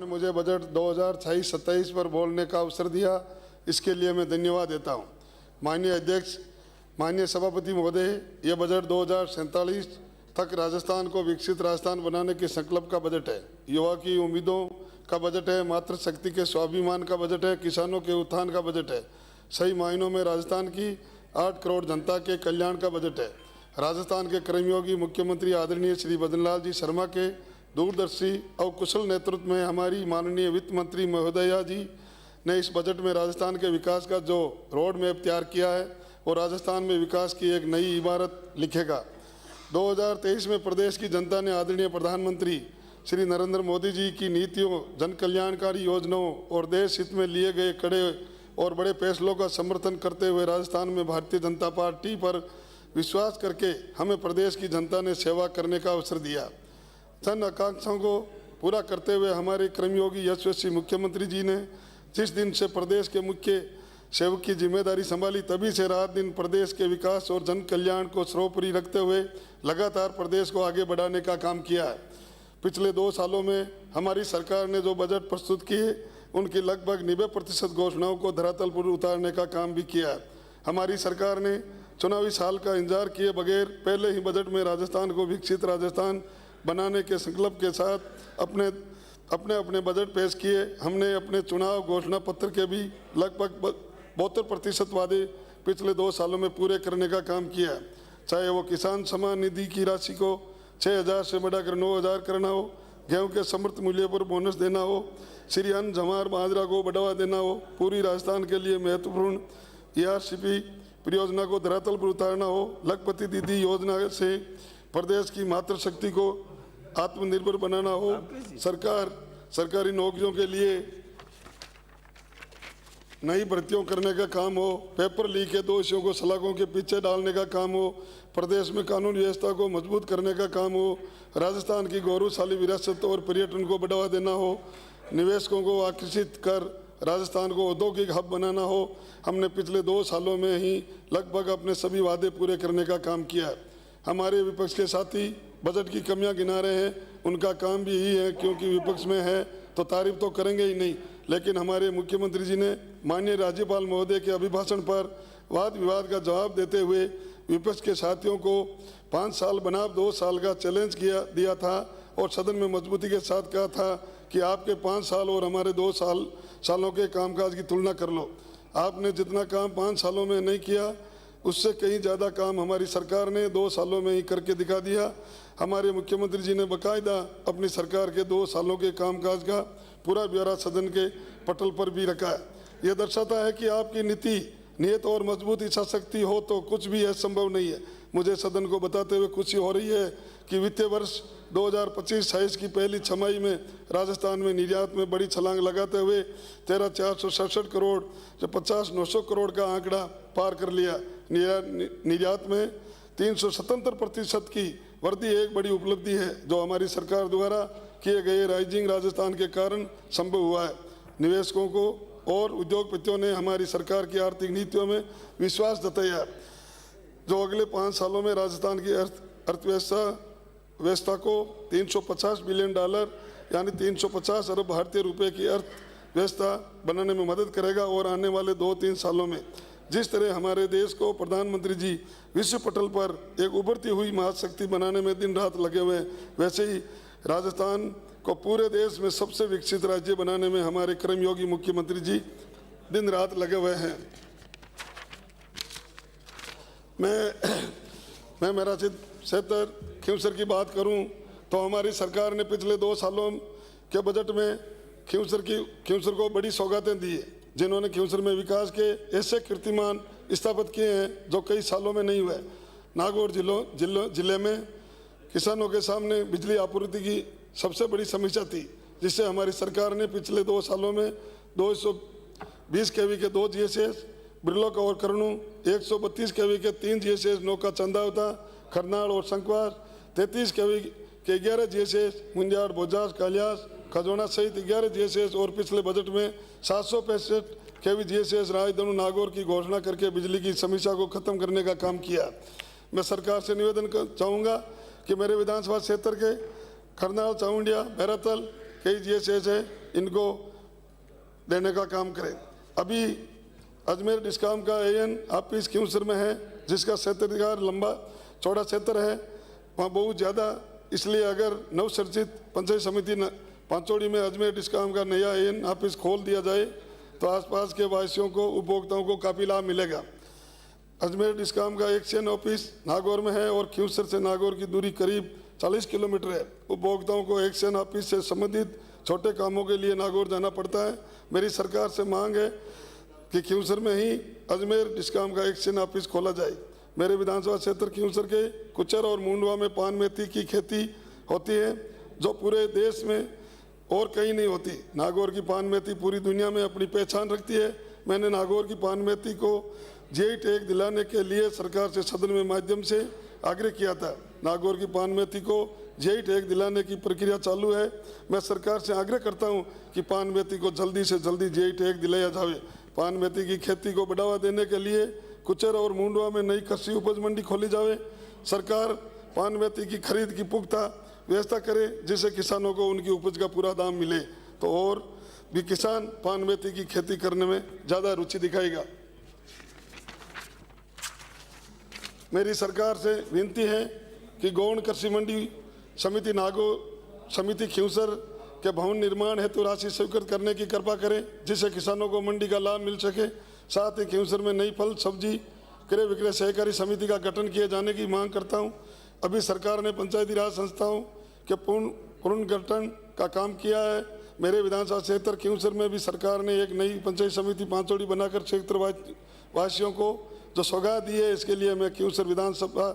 ने मुझे बजट 2026-27 पर बोलने का अवसर दिया, इसके लिए मैं धन्यवाद देता हूं। माननीय अध्यक्ष, माननीय सभापति महोदय, यह बजट 2047 तक राजस्थान को विकसित राजस्थान बनाने के संकल्प का बजट है। युवा की उम्मीदों का बजट है, मातृशक्ति के स्वाभिमान का बजट है, किसानों के उत्थान का बजट है। सही मायनों में राजस्थान की 8 करोड़ जनता के कल्याण का बजट है। राजस्थान के कर्मयोगी मुख्यमंत्री आदरणीय श्री बदनलाल जी शर्मा के दूरदर्शी और कुशल नेतृत्व में हमारी माननीय वित्त मंत्री महोदया जी ने इस बजट में राजस्थान के विकास का जो रोड मैप तैयार किया है वो राजस्थान में विकास की एक नई इबारत लिखेगा। 2023 में प्रदेश की जनता ने आदरणीय प्रधानमंत्री श्री नरेंद्र मोदी जी की नीतियों, जन कल्याणकारी योजनाओं और देश हित में लिए गए कड़े और बड़े फैसलों का समर्थन करते हुए राजस्थान में भारतीय जनता पार्टी पर विश्वास करके हमें प्रदेश की जनता ने सेवा करने का अवसर दिया। जन आकांक्षाओं को पूरा करते हुए हमारे कर्मयोगी यशस्वी मुख्यमंत्री जी ने जिस दिन से प्रदेश के मुख्य सेवक की जिम्मेदारी संभाली, तभी से रात दिन प्रदेश के विकास और जन कल्याण को सर्वोपरि रखते हुए लगातार प्रदेश को आगे बढ़ाने का काम किया है। पिछले 2 सालों में हमारी सरकार ने जो बजट प्रस्तुत किए उनकी लगभग 90% घोषणाओं को धरातल पर उतारने का काम भी किया है। हमारी सरकार ने चुनावी साल का इंतजार किए बगैर पहले ही बजट में राजस्थान को विकसित राजस्थान बनाने के संकल्प के साथ अपने बजट पेश किए। हमने अपने चुनाव घोषणा पत्र के भी लगभग 72% वादे पिछले 2 सालों में पूरे करने का काम किया, चाहे वो किसान सम्मान निधि की राशि को 6,000 से बढ़ाकर 9,000 करना हो, गेहूं के समर्थन मूल्य पर बोनस देना हो, श्री अन्न जवार बाजरा को बढ़ावा देना हो, पूरी राजस्थान के लिए महत्वपूर्ण ERCP परियोजना को धरातल पर उतारना हो, लखपति दीदी योजना से प्रदेश की मातृशक्ति को आत्मनिर्भर बनाना हो, सरकारी नौकरियों के लिए नई भर्तियों करने का काम हो, पेपर लीक के दोषियों को सलाखों के पीछे डालने का काम हो, प्रदेश में कानून व्यवस्था को मजबूत करने का काम हो, राजस्थान की गौरवशाली विरासत और पर्यटन को बढ़ावा देना हो, निवेशकों को आकर्षित कर राजस्थान को औद्योगिक हब बनाना हो। हमने पिछले 2 सालों में ही लगभग अपने सभी वादे पूरे करने का काम किया है। हमारे विपक्ष के साथी बजट की कमियां गिना रहे हैं, उनका काम भी यही है, क्योंकि विपक्ष में है तो तारीफ तो करेंगे ही नहीं। लेकिन हमारे मुख्यमंत्री जी ने माननीय राज्यपाल महोदय के अभिभाषण पर वाद विवाद का जवाब देते हुए विपक्ष के साथियों को 5 साल बनाम 2 साल का चैलेंज दिया था और सदन में मजबूती के साथ कहा था कि आपके 5 साल और हमारे 2 सालों के कामकाज की तुलना कर लो। आपने जितना काम 5 सालों में नहीं किया उससे कहीं ज़्यादा काम हमारी सरकार ने 2 सालों में ही करके दिखा दिया। हमारे मुख्यमंत्री जी ने बाकायदा अपनी सरकार के 2 सालों के कामकाज का पूरा ब्यौरा सदन के पटल पर भी रखा है। यह दर्शाता है कि आपकी नीयत और मजबूत इच्छा शक्ति हो तो कुछ भी असंभव नहीं है। मुझे सदन को बताते हुए खुशी हो रही है कि वित्तीय वर्ष 2025-26 की पहली छमाही में राजस्थान में निर्यात में बड़ी छलांग लगाते हुए 13,467 करोड़ से 50,900 करोड़ का आंकड़ा पार कर लिया। निर्यात में 377% की वृद्धि एक बड़ी उपलब्धि है जो हमारी सरकार द्वारा किए गए राइजिंग राजस्थान के कारण संभव हुआ है। निवेशकों को और उद्योगपतियों ने हमारी सरकार की आर्थिक नीतियों में विश्वास जताया जो अगले 5 सालों में राजस्थान की अर्थव्यवस्था को $350 बिलियन यानी 350 अरब भारतीय रुपए की अर्थव्यवस्था बनाने में मदद करेगा। और आने वाले 2-3 सालों में जिस तरह हमारे देश को प्रधानमंत्री जी विश्व पटल पर एक उभरती हुई महाशक्ति बनाने में दिन रात लगे हुए हैं, वैसे ही राजस्थान को पूरे देश में सबसे विकसित राज्य बनाने में हमारे कर्मयोगी मुख्यमंत्री जी दिन रात लगे हुए हैं। मैं मेरा क्षेत्र खींवसर की बात करूं तो हमारी सरकार ने पिछले 2 सालों के बजट में खींवसर को बड़ी सौगातें दी है, जिन्होंने खींवसर में विकास के ऐसे कीर्तिमान स्थापित किए हैं जो कई सालों में नहीं हुए। नागौर जिले में किसानों के सामने बिजली आपूर्ति की सबसे बड़ी समस्या थी, जिससे हमारी सरकार ने पिछले 2 सालों में 220 kV के 2 GSS, बिरलोक और करनू 132 kV के 3 GSS नौका चंदावता, खरनाल और शंकवास, 33 kV के 11 GSS, मुंजाड़, बोजास, कालियास, खजोना सहित 11 GSS और पिछले बजट में 765 kV GSS राजधनु नागौर की घोषणा करके बिजली की समस्या को खत्म करने का काम किया। मैं सरकार से निवेदन चाहूँगा कि मेरे विधानसभा क्षेत्र के खरनाल, चामुंडिया, बैरातल, कई GSS है, इनको देने का काम करें। अभी अजमेर डिस्कॉम का AN ऑफिस क्यूसर में है, जिसका क्षेत्राधिकार लंबा चौड़ा क्षेत्र है, वहाँ बहुत ज़्यादा, इसलिए अगर नवसर्जित पंचायत समिति पांचोड़ी में अजमेर डिस्कॉम का नया AN ऑफिस खोल दिया जाए तो आसपास के वासियों को, उपभोक्ताओं को काफ़ी लाभ मिलेगा। अजमेर डिस्कॉम का एक्शन ऑफिस नागौर में है और क्यूसर से नागौर की दूरी करीब 40 किलोमीटर है। उपभोक्ताओं को एक्शन ऑफिस से संबंधित छोटे कामों के लिए नागौर जाना पड़ता है। मेरी सरकार से मांग है कि क्यूसर में ही अजमेर डिस्कॉम का एक्शन ऑफिस खोला जाए। मेरे विधानसभा क्षेत्र क्यूसर के कुचर और मुंडवा में पान मेथी की खेती होती है, जो पूरे देश में और कहीं नहीं होती। नागौर की पान मेथी पूरी दुनिया में अपनी पहचान रखती है। मैंने नागौर की पान मेथी को GI टैग दिलाने के लिए सरकार से सदन में माध्यम से आग्रह किया था। नागौर की पान मेथी को GI टैग दिलाने की प्रक्रिया चालू है। मैं सरकार से आग्रह करता हूं कि पान मेथी को जल्दी से जल्दी GI टैग दिलाया जाए। पान मेथी की खेती को बढ़ावा देने के लिए कुचर और मुंडवा में नई कृषि उपज मंडी खोली जाए। सरकार पान मेथी की खरीद की पुख्ता व्यवस्था करे, जिससे किसानों को उनकी उपज का पूरा दाम मिले, तो और भी किसान पान मेथी की खेती करने में ज़्यादा रुचि दिखाएगा। मेरी सरकार से विनती है कि गौण कृषि मंडी समिति नागौर समिति क्यूसर के भवन निर्माण हेतु राशि स्वीकृत करने की कृपा करें, जिससे किसानों को मंडी का लाभ मिल सके। साथ ही क्यूसर में नई फल सब्जी क्रय विक्रय सहकारी समिति का गठन किए जाने की मांग करता हूं। अभी सरकार ने पंचायती राज संस्थाओं के पुनर्गठन का काम किया है। मेरे विधानसभा क्षेत्र क्यूसर में भी सरकार ने एक नई पंचायत समिति पांचोड़ी बनाकर क्षेत्र वासियों को जो सौगात दी है, इसके लिए मैं क्यूसर विधानसभा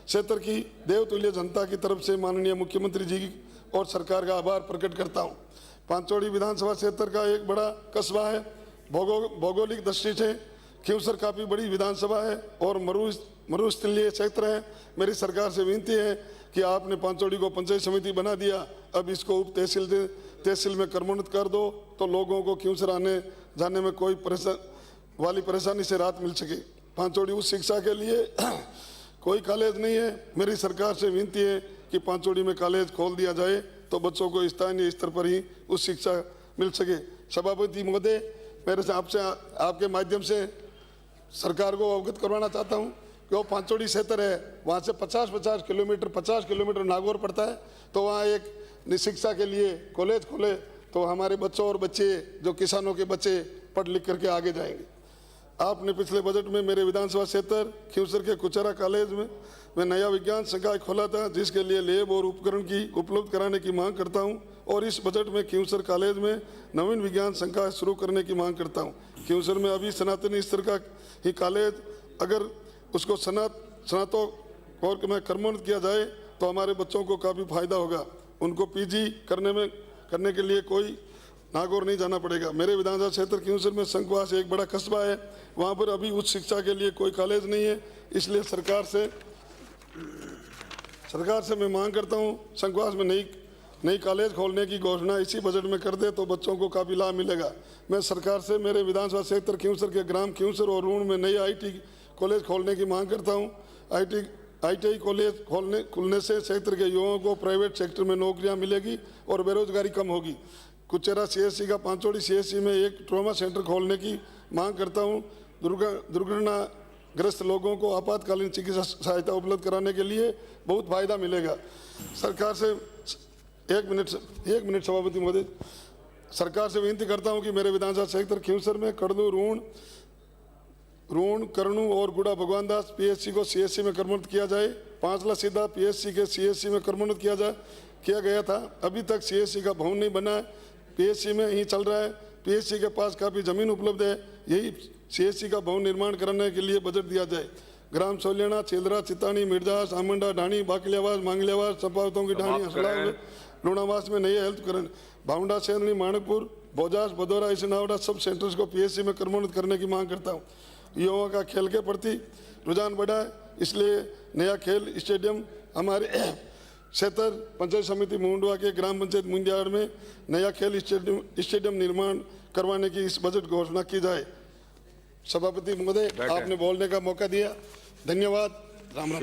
क्षेत्र की देवतुल्य जनता की तरफ से माननीय मुख्यमंत्री जी और सरकार का आभार प्रकट करता हूं। पांचोड़ी विधानसभा क्षेत्र का एक बड़ा कस्बा है। भौगोलिक दृष्टि से क्यूसर काफ़ी बड़ी विधानसभा है और मरुस्थलीय क्षेत्र है। मेरी सरकार से विनती है कि आपने पांचोड़ी को पंचायत समिति बना दिया, अब इसको उप तहसील में क्रमोन्नत कर दो, तो लोगों को क्यूसर आने जाने में कोई परेशानी से राहत मिल सके। पांचोड़ी उच्च शिक्षा के लिए कोई कॉलेज नहीं है। मेरी सरकार से विनती है कि पांचोड़ी में कॉलेज खोल दिया जाए, तो बच्चों को स्थानीय स्तर पर ही उच्च शिक्षा मिल सके। सभापति महोदय, मेरे से आपके माध्यम से सरकार को अवगत करवाना चाहता हूं कि वो पांचोड़ी क्षेत्र है, वहाँ से 50 किलोमीटर नागौर पड़ता है, तो वहाँ एक शिक्षा के लिए कॉलेज खोले तो हमारे बच्चों और बच्चे जो किसानों के बच्चे पढ़ लिख करके आगे जाएंगे। आपने पिछले बजट में मेरे विधानसभा क्षेत्र क्यूसर के कुचरा कॉलेज में नया विज्ञान संकाय खोला था, जिसके लिए लैब और उपकरण की उपलब्ध कराने की मांग करता हूं, और इस बजट में क्यूसर कॉलेज में नवीन विज्ञान संकाय शुरू करने की मांग करता हूं। क्यूसर में अभी स्नातनी स्तर का ही कॉलेज, अगर उसको स्नातक में क्रमोन्नत किया जाए तो हमारे बच्चों को काफ़ी फायदा होगा। उनको PG करने के लिए कोई नागौर नहीं जाना पड़ेगा। मेरे विधानसभा क्षेत्र क्यूसर में संघवास एक बड़ा कस्बा है, वहाँ पर अभी उच्च शिक्षा के लिए कोई कॉलेज नहीं है, इसलिए सरकार से मैं मांग करता हूँ संघवास में नई कॉलेज खोलने की घोषणा इसी बजट में कर दे, तो बच्चों को काफ़ी लाभ मिलेगा। मैं सरकार से मेरे विधानसभा क्षेत्र क्यूसर के ग्राम क्यूसर और रूण में नई IT कॉलेज खोलने की मांग करता हूँ। ITI कॉलेज खुलने से क्षेत्र के युवाओं को प्राइवेट सेक्टर में नौकरियाँ मिलेगी और बेरोजगारी कम होगी। कुचेरा CSC का पांचोड़ी CSC में एक ट्रॉमा सेंटर खोलने की मांग करता हूं। दुर्घटनाग्रस्त लोगों को आपातकालीन चिकित्सा सहायता उपलब्ध कराने के लिए बहुत फायदा मिलेगा। सरकार से एक मिनट सभापति महोदय, सरकार से विनती करता हूं कि मेरे विधानसभा क्षेत्र क्यूसर में कड़नू, रूण, करनू और गुड़ा भगवानदास PSC को CSC में क्रमोन्नत किया जाए। पांचला सीधा PSC के CSC में क्रमोन्नत किया गया था, अभी तक CSC का भवन नहीं बना है, PSC में ही चल रहा है। PSC के पास काफ़ी ज़मीन उपलब्ध है, यही CSC का भवन निर्माण कराने के लिए बजट दिया जाए। ग्राम सोलियाना, चिल्दरा, चितानी, मिर्जास, आमंडा, ढाणी, बाकलियावास, मांगलियावास, चंपावतों की ढाणी, असलाव, लूणावास में नए हेल्थ करण, भावंडा, सेंदनी, माणकपुर, बोजास, भदौरा, इसनावड़ा सब सेंटर्स को PSC में क्रमोन्नत करने की मांग करता हूँ। युवाओं का खेल के प्रति रुझान बढ़ा है, इसलिए नया खेल स्टेडियम हमारे क्षेत्र पंचायत समिति मुंडवा के ग्राम पंचायत मुंडियाड़ में नया खेल स्टेडियम निर्माण करवाने की इस बजट घोषणा की जाए। सभापति महोदय, आपने बोलने का मौका दिया, धन्यवाद। राम राम।